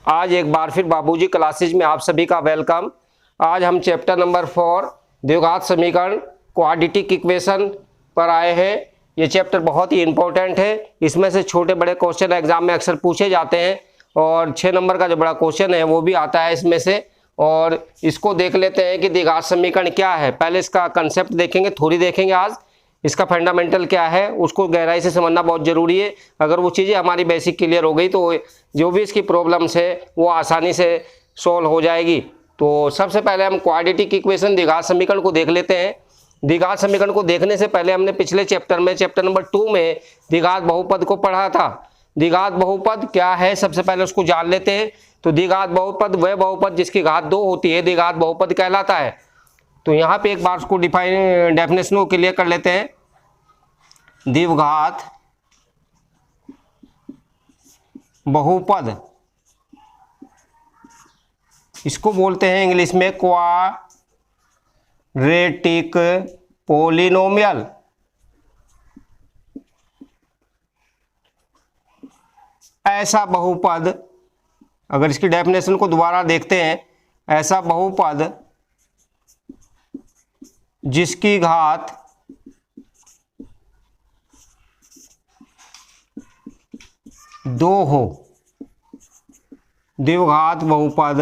आज एक बार फिर बाबूजी क्लासेज में आप सभी का वेलकम। आज हम चैप्टर नंबर 4 द्विघात समीकरण क्वाड्रेटिक इक्वेशन पर आए हैं। ये चैप्टर बहुत ही इंपॉर्टेंट है। इसमें से छोटे बड़े क्वेश्चन एग्जाम में अक्सर पूछे जाते हैं और 6 नंबर का जो बड़ा क्वेश्चन है वो भी आता है इसमें से। और इसको देख लेते हैं कि द्विघात समीकरण क्या है। पहले इसका कंसेप्ट देखेंगे, थोड़ी देखेंगे आज इसका फंडामेंटल क्या है, उसको गहराई से समझना बहुत ज़रूरी है। अगर वो चीज़ें हमारी बेसिक क्लियर हो गई तो जो भी इसकी प्रॉब्लम्स है वो आसानी से सॉल्व हो जाएगी। तो सबसे पहले हम क्वाड्रेटिक इक्वेशन द्विघात समीकरण को देख लेते हैं। द्विघात समीकरण को देखने से पहले हमने पिछले चैप्टर में चैप्टर नंबर 2 में द्विघात बहुपद को पढ़ा था। द्विघात बहुपद क्या है सबसे पहले उसको जान लेते हैं। तो द्विघात बहुपद वह बहुपद जिसकी घात 2 होती है द्विघात बहुपद कहलाता है। तो यहाँ पे एक बार उसको डेफिनेशन को क्लियर कर लेते हैं। द्विघात बहुपद इसको बोलते हैं इंग्लिश में क्वाड्रेटिक पॉलिनोमियल। ऐसा बहुपद, अगर इसकी डेफिनेशन को दोबारा देखते हैं, ऐसा बहुपद जिसकी घात 2 हो, द्विघात बहुपद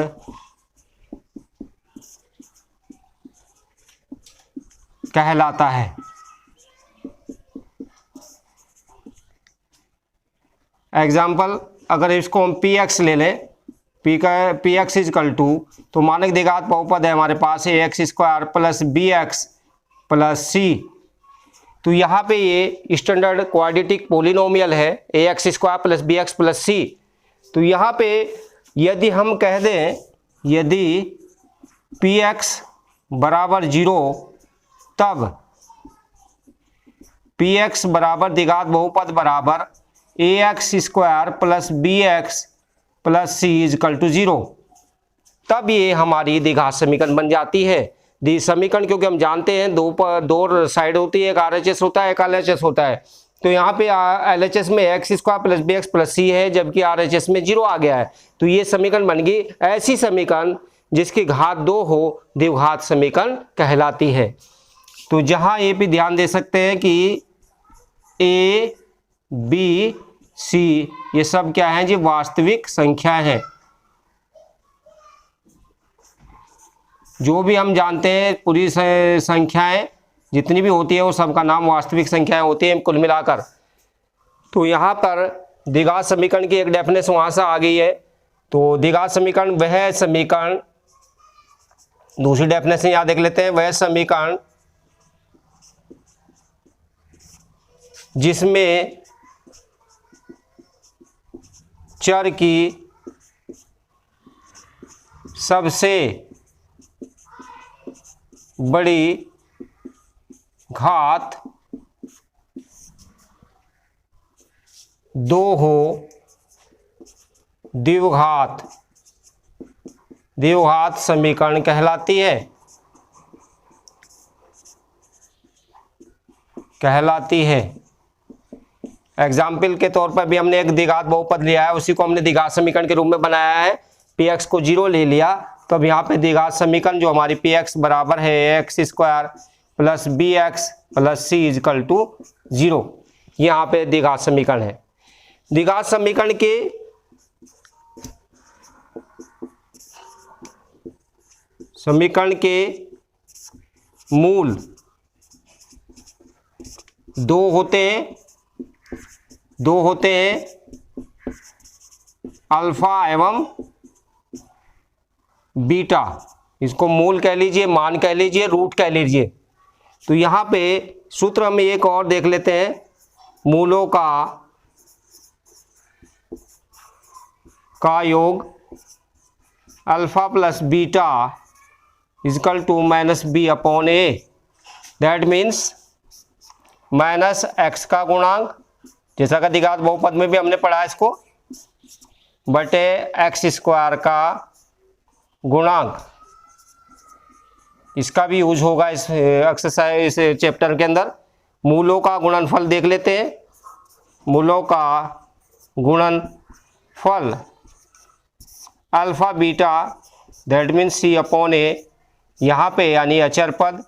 कहलाता है। एग्जाम्पल, अगर इसको हम पी एक्स ले लें, पी एक्स इजकल टू, तो मानक द्विघात बहुपद है हमारे पास A X square plus B x plus C. तो यहाँ पे ये स्टैंडर्ड क्वाड्रेटिक पॉलिनोमियल है A X square plus B x plus C. तो यहाँ पे यदि हम कह दें यदि पी एक्स बराबर 0 तब पी एक्स बराबर द्विघात बहुपद बराबर A X square plus B x plus C is equal to 0, तब ये हमारी द्विघात समीकरण बन जाती है। द्वि समीकरण क्योंकि हम जानते हैं दो साइड होती है, एक RHS होता है एक LHS होता है। तो यहाँ पे LHS में X square plus B x plus C है जबकि RHS में 0 आ गया है। तो ये समीकरण बन गई ऐसी समीकरण जिसकी घात 2 हो, द्विघात समीकरण कहलाती है। तो जहाँ ये भी ध्यान दे सकते हैं कि ए बी सी ये सब क्या है जी, वास्तविक संख्या है। जो भी हम जानते हैं पूरी संख्याएं जितनी भी होती है वो सबका नाम वास्तविक संख्याएं होती हैं कुल मिलाकर। तो यहाँ पर द्विघात समीकरण की एक डेफिनेशन वहाँ से आ गई है। तो द्विघात समीकरण वह समीकरण, दूसरी डेफिनेशन यहाँ देख लेते हैं, वह समीकरण जिसमें चर की सबसे बड़ी घात 2 हो, द्विघात समीकरण कहलाती है। एग्जाम्पल के तौर पर भी हमने एक द्विघात बहुपद लिया है, उसी को हमने द्विघात समीकरण के रूप में बनाया है। पी एक्स को 0 ले लिया, तो अब यहाँ पे द्विघात समीकरण जो हमारी पी एक्स बराबर है x square plus B x plus C is equal to 0, यहाँ पे द्विघात समीकरण है। द्विघात समीकरण के मूल 2 होते हैं, अल्फा एवं बीटा। इसको मूल कह लीजिए, मान कह लीजिए, रूट कह लीजिए। तो यहाँ पे सूत्र हम एक और देख लेते हैं, मूलों का योग alpha plus beta is equal to minus B upon A. That means minus x का गुणांक, जैसा कि द्विघात बहुपद में भी हमने पढ़ा है इसको, बटे एक्स स्क्वायर का गुणांक। इसका भी यूज होगा इस एक्सरसाइज इस चैप्टर के अंदर। मूलों का गुणनफल देख लेते हैं। मूलों का गुणनफल alpha beta that means C upon A, यहाँ पे यानी अचर पद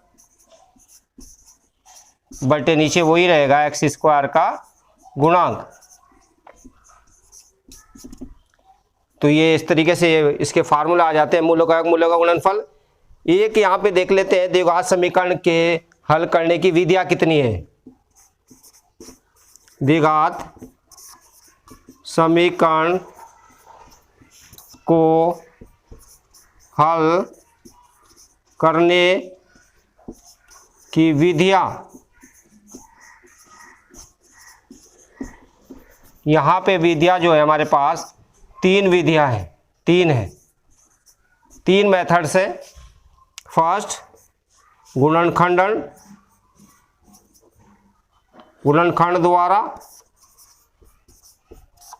बटे नीचे वही रहेगा एक्स स्क्वायर का गुणांक। तो ये इस तरीके से इसके फार्मूला आ जाते हैं मूलों का योग मूलों का गुणनफल। एक यहाँ पे देख लेते हैं द्विघात समीकरण के हल करने की विधियां कितनी है। द्विघात समीकरण को हल करने की विधियां, यहाँ पे विधियां जो है हमारे पास तीन विधियां हैं, तीन मेथड्स है। फर्स्ट गुणनखंड द्वारा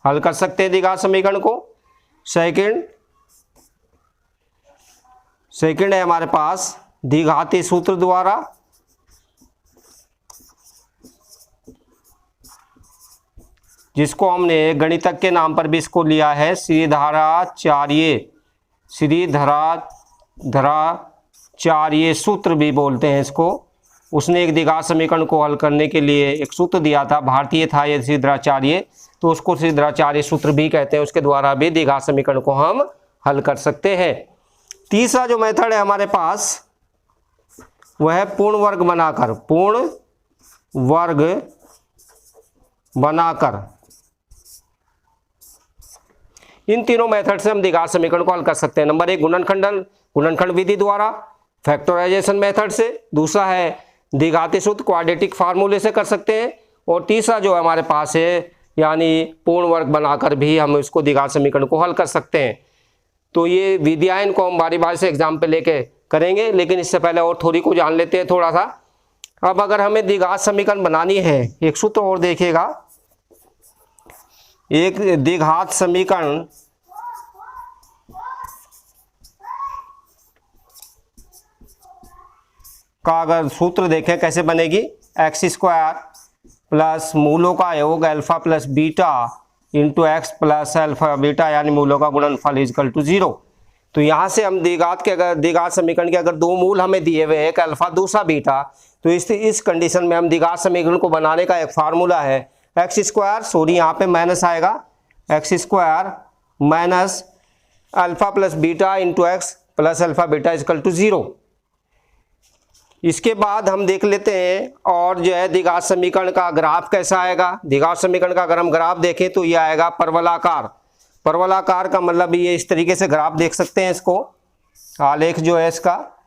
हल कर सकते हैं द्विघात समीकरण को। सेकंड है हमारे पास द्विघाती सूत्र द्वारा, जिसको हमने गणितज्ञ के नाम पर भी इसको लिया है श्रीधराचार्य सूत्र भी बोलते हैं इसको। उसने एक द्विघात समीकरण को हल करने के लिए एक सूत्र दिया था, भारतीय था ये श्रीधराचार्य, तो उसको श्रीधराचार्य सूत्र भी कहते हैं। उसके द्वारा भी द्विघात समीकरण को हम हल कर सकते हैं। तीसरा जो मेथड है हमारे पास वह है पूर्ण वर्ग बनाकर। इन तीनों मेथड से हम द्विघात समीकरण को हल कर सकते हैं। नंबर एक गुणनखंड विधि द्वारा फैक्टराइजेशन मेथड से, दूसरा है द्विघाती सूत्र क्वाड्रेटिक फार्मूले से कर सकते हैं, और तीसरा जो हमारे पास है यानी पूर्ण वर्ग बनाकर भी हम इसको द्विघात समीकरण को हल कर सकते हैं। तो ये विधियां इनको हम बारी बारी से एग्जाम पे लेके करेंगे, लेकिन इससे पहले और थोड़ी को जान लेते हैं थोड़ा सा। अब अगर हमें द्विघात समीकरण बनानी है, एक सूत्र और देखिएगा, एक द्विघात समीकरण का अगर सूत्र देखें कैसे बनेगी, एक्स स्क्वायर प्लस मूलों का योग alpha plus beta into x plus alpha beta यानी मूलों का गुणनफल इक्वल टू 0। तो यहाँ से हम द्विघात समीकरण के अगर दो मूल हमें दिए हुए एक अल्फा दूसरा बीटा, तो इस कंडीशन में हम द्विघात समीकरण को बनाने का एक फार्मूला है एक्स स्क्वायर, सॉरी यहाँ पे माइनस आएगा, x square minus alpha plus beta into x plus alpha beta equal to 0। इसके बाद हम देख लेते हैं और जो है द्विघात समीकरण का ग्राफ कैसा आएगा। द्विघात समीकरण का अगर हम ग्राफ देखें तो ये आएगा परवलाकार का मतलब ये इस तरीके से ग्राफ देख सकते हैं इसको। आलेख जो है इसका,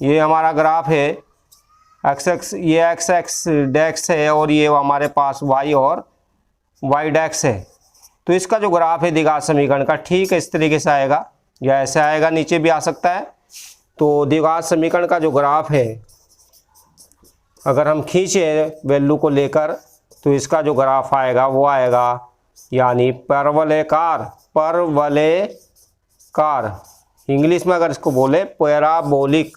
ये हमारा ग्राफ है, एक्स ये एक्स डेक्स है और ये हमारे पास वाई और वाई डेक्स है। तो इसका जो ग्राफ है द्विघात समीकरण का ठीक है इस तरीके से आएगा, या ऐसे आएगा, नीचे भी आ सकता है। तो द्विघात समीकरण का जो ग्राफ है अगर हम खींचे वैल्यू को लेकर, तो इसका जो ग्राफ आएगा वो आएगा यानी परवलयकार, इंग्लिश में अगर इसको बोले पैराबोलिक,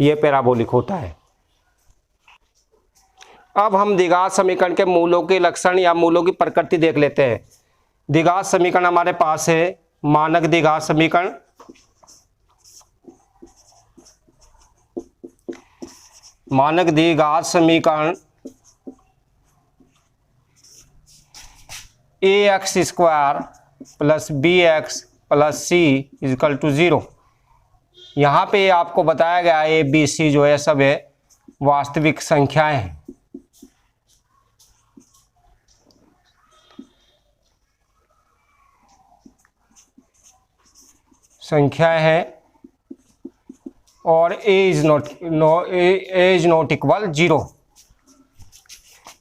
ये पैराबोलिक होता है। अब हम द्विघात समीकरण के मूलों के लक्षण या मूलों की प्रकृति देख लेते हैं। द्विघात समीकरण हमारे पास है मानक द्विघात समीकरण, मानक द्विघात समीकरण A X square plus B x plus C equal to 0। यहाँ पे आपको बताया गया ए बी सी जो है सब है वास्तविक संख्याएं हैं। और ए इज नॉट इक्वल 0।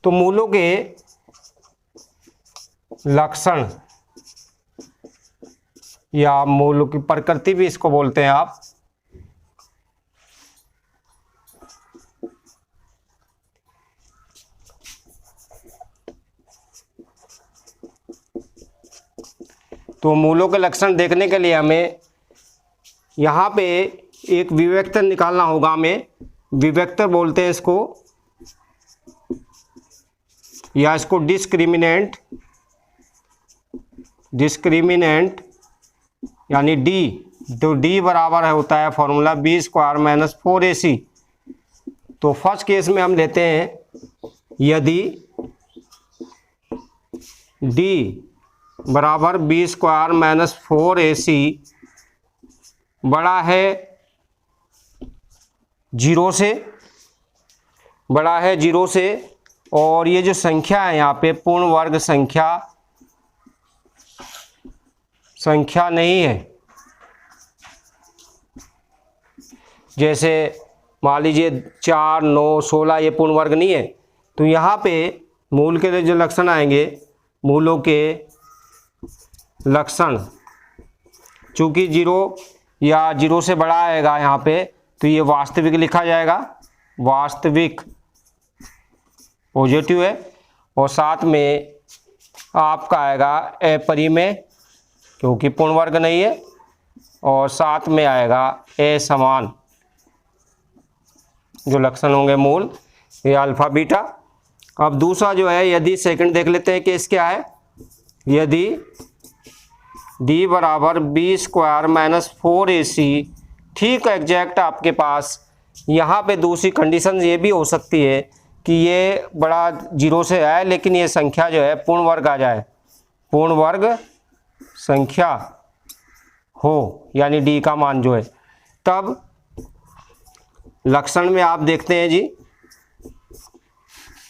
तो मूलों के लक्षण या मूलों की प्रकृति भी इसको बोलते हैं आप। तो मूलों के लक्षण देखने के लिए हमें यहाँ पे एक विवेक्तर निकालना होगा। हमें विवेक्तर बोलते हैं इसको, या इसको डिस्क्रिमिनेंट यानी डी, तो डी बराबर है होता है formula B square minus 4ac। तो फर्स्ट केस में हम लेते हैं यदि डी बराबर बी स्क्वायर माइनस 4ac बड़ा है 0 से, बड़ा है 0 से, और ये जो संख्या है यहाँ पे पूर्ण वर्ग संख्या नहीं है। जैसे मान लीजिए 4, 9, 16 ये पूर्ण वर्ग नहीं है, तो यहाँ पे मूल के जो लक्षण आएंगे, मूलों के लक्षण, चूंकि 0 या 0 से बड़ा आएगा यहाँ पे, तो ये वास्तविक लिखा जाएगा, वास्तविक पॉजिटिव है, और साथ में आपका आएगा अपरिमेय क्योंकि पूर्ण वर्ग नहीं है, और साथ में आएगा असमान जो लक्षण होंगे मूल, ये अल्फा बीटा। अब दूसरा जो है, यदि सेकंड देख लेते हैं केस क्या है, यदि d बराबर बी स्क्वायर माइनस 4ac, ठीक एग्जैक्ट आपके पास यहाँ पे दूसरी कंडीशन ये भी हो सकती है कि ये बड़ा 0 से आए लेकिन ये संख्या जो है पूर्ण वर्ग आ जाए, पूर्ण वर्ग संख्या हो, यानी d का मान जो है, तब लक्षण में आप देखते हैं जी,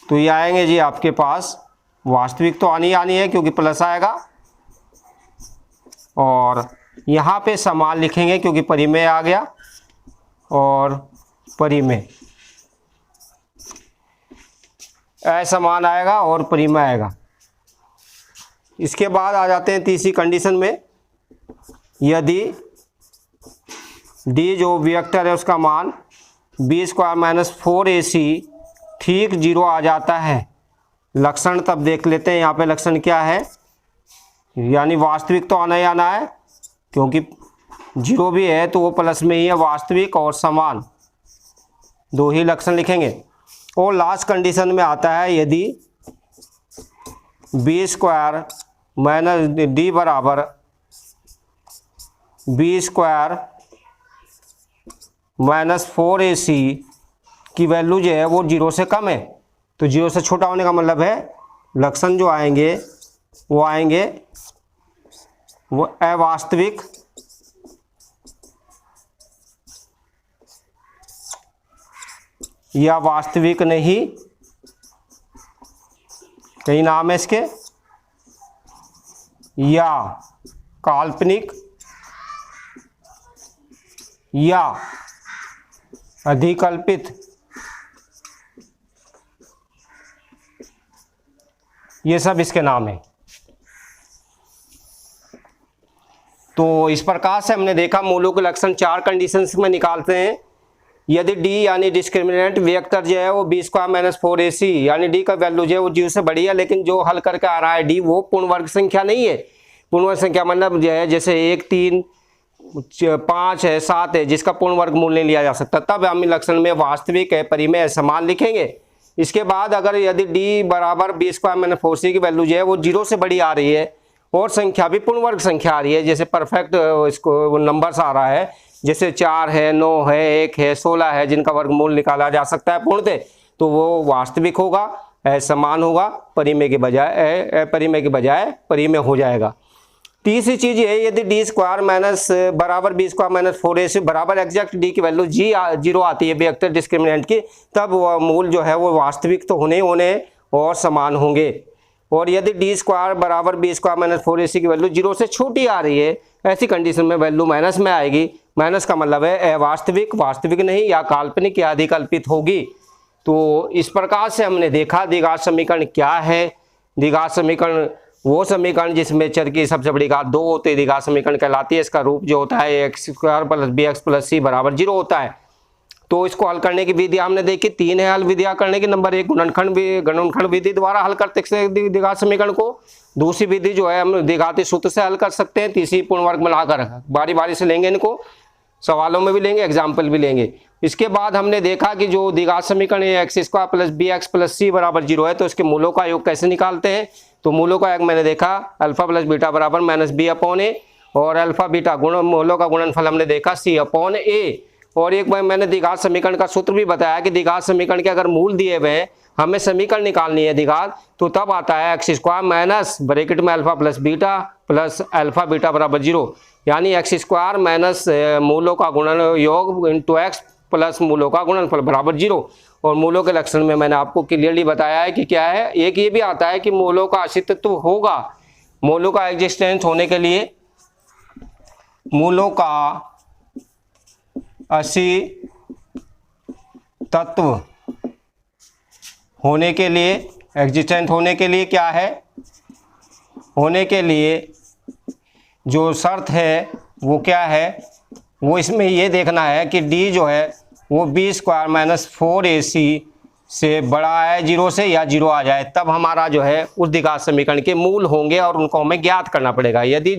तो ये आएंगे जी आपके पास, वास्तविक तो आनी है क्योंकि प्लस आएगा, और यहाँ पे समान लिखेंगे क्योंकि परिमेय आ गया, और परिमेय असमान आएगा और परिमेय आएगा। इसके बाद आ जाते हैं तीसरी कंडीशन में, यदि d जो वेक्टर है उसका मान बी स्क्वायर माइनस 4ac ठीक 0 आ जाता है। लक्षण तब देख लेते हैं, यहाँ पे लक्षण क्या है, यानी वास्तविक तो आना ही आना है क्योंकि 0 भी है तो वो प्लस में ही है, वास्तविक और समान दो ही लक्षण लिखेंगे। और लास्ट कंडीशन में आता है यदि बी स्क्वायर माइनस डी बराबर बी स्क्वायर माइनस 4ac की वैल्यू जो है वो 0 से कम है, तो 0 से छोटा होने का मतलब है लक्षण जो आएंगे वो अवास्तविक या वास्तविक नहीं, कई नाम है इसके, या काल्पनिक या अधिकल्पित, ये सब इसके नाम है। तो इस प्रकार से हमने देखा मूलों के लक्षण 4 कंडीशंस में निकालते हैं। यदि d यानी डिस्क्रिमिनेंट वेक्टर जो है वो बी स्क्वायर माइनस 4ac यानी d का वैल्यू जो है वो 0 से बड़ी है, लेकिन जो हल करके आ रहा है d वो पूर्ण वर्ग संख्या नहीं है। पूर्ण वर्ग संख्या मतलब जो है जैसे 1, 3, 5 है, 7 है, जिसका पूर्ण वर्ग मूल नहीं लिया जा सकता, तब हम लक्षण में वास्तविक है परिमेय समान लिखेंगे। इसके बाद अगर यदि d बराबर बी स्क्वायर माइनस 4c की वैल्यू जो है वो 0 से बड़ी आ रही है और संख्या भी पूर्ण वर्ग संख्या आ रही है, जैसे परफेक्ट इसको नंबर्स आ रहा है, जैसे 4 है, 9 है, 1 है, 16 है, जिनका वर्गमूल निकाला जा सकता है पूर्णतः, तो वो वास्तविक होगा, समान होगा, परिमेय के बजाय अपरिमेय के बजाय परिमेय हो जाएगा। तीसरी चीज ये, यदि डी स्क्वायर माइनस बराबर बी स्क्वायर माइनस 4ac बराबर एग्जैक्ट डी की वैल्यू 0 आती है वेक्टर डिस्क्रिमिनेंट की, तब वो मूल जो है वो वास्तविक तो होने और समान होंगे। और यदि डी स्क्वायर बराबर बी स्क्वायर माइनस 4ac की वैल्यू 0 से छोटी आ रही है, ऐसी कंडीशन में वैल्यू माइनस में आएगी। माइनस का मतलब है अवास्तविक, वास्तविक नहीं, या काल्पनिक या अधिकल्पित होगी। तो इस प्रकार से हमने देखा द्विघात समीकरण क्या है। द्विघात समीकरण वो समीकरण जिसमें चर की सबसे बड़ी घात 2 होती है, द्विघात समीकरण कहलाती है। इसका रूप जो होता है x square plus B x plus C बराबर 0 होता है। तो इसको हल करने की विधि हमने देखी 3 है हल विधियां करने की। नंबर 1 गुणनखंड विधि द्वारा हल करते द्विघात समीकरण को। दूसरी विधि जो है हम द्विघाती सूत्र से हल कर सकते हैं। तीसरी पूर्ण वर्ग मिलाकर बारी बारी से लेंगे, इनको सवालों में भी लेंगे, एग्जाम्पल भी लेंगे। इसके बाद हमने देखा कि जो द्विघात समीकरण है x square plus B x plus C बराबर 0 है, तो इसके मूलों का योग कैसे निकालते हैं। तो मूलों का योग मैंने देखा अल्फा प्लस बीटा बराबर माइनस बी अपॉन ए, और अल्फा बीटा गुण मूलों का गुणनफल हमने देखा सी अपॉन ए। और एक बार मैंने द्विघात समीकरण का सूत्र भी बताया कि द्विघात समीकरण के अगर मूल दिए हुए हैं, हमें समीकरण निकालनी है द्विघात, तो तब आता है एक्स स्क्वायर माइनस ब्रैकेट में alpha plus beta plus alpha beta बराबर 0, यानी एक्स स्क्वायर माइनस मूलों का गुणन योग इंटू एक्स प्लस मूलों का गुणनफल बराबर 0। और मूलों के लक्षण में मैंने आपको क्लियरली बताया है कि क्या है। एक ये भी आता है कि मूलों का अस्तित्व होगा, मूलों का एग्जिस्टेंस होने के लिए, मूलों का अस्तित्व होने के लिए, एग्जिस्टेंट होने के लिए क्या है, होने के लिए जो शर्त है वो क्या है, वो इसमें ये देखना है कि डी जो है वो बी स्क्वायर माइनस 4ac से बड़ा है 0 से, या 0 आ जाए, तब हमारा जो है उस द्विघात समीकरण के मूल होंगे और उनको हमें ज्ञात करना पड़ेगा। यदि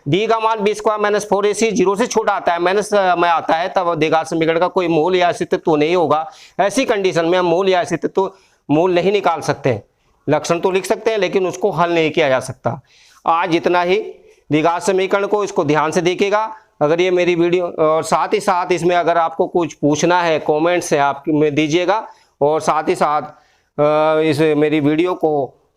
डी का मान बी स्क्वायर माइनस 4ac 0 से छोटा आता है, माइनस में आता है, तब द्विघात समीकरण का कोई मूल या अस्तित्व नहीं होगा। ऐसी कंडीशन में हम मूल या अस्तित्व मूल नहीं निकाल सकते, लक्षण तो लिख सकते हैं लेकिन उसको हल नहीं किया जा सकता। आज इतना ही द्विघात समीकरण को इसको ध्यान से देखिएगा। अगर ये मेरी वीडियो, और साथ ही साथ इसमें अगर आपको कुछ पूछना है कमेंट से आप में दीजिएगा, और साथ ही साथ इस मेरी वीडियो को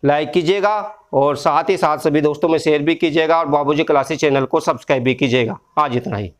लाइक कीजिएगा, और साथ ही साथ सभी दोस्तों में शेयर भी कीजिएगा, और बाबूजी क्लासेस चैनल को सब्सक्राइब भी कीजिएगा। आज इतना ही।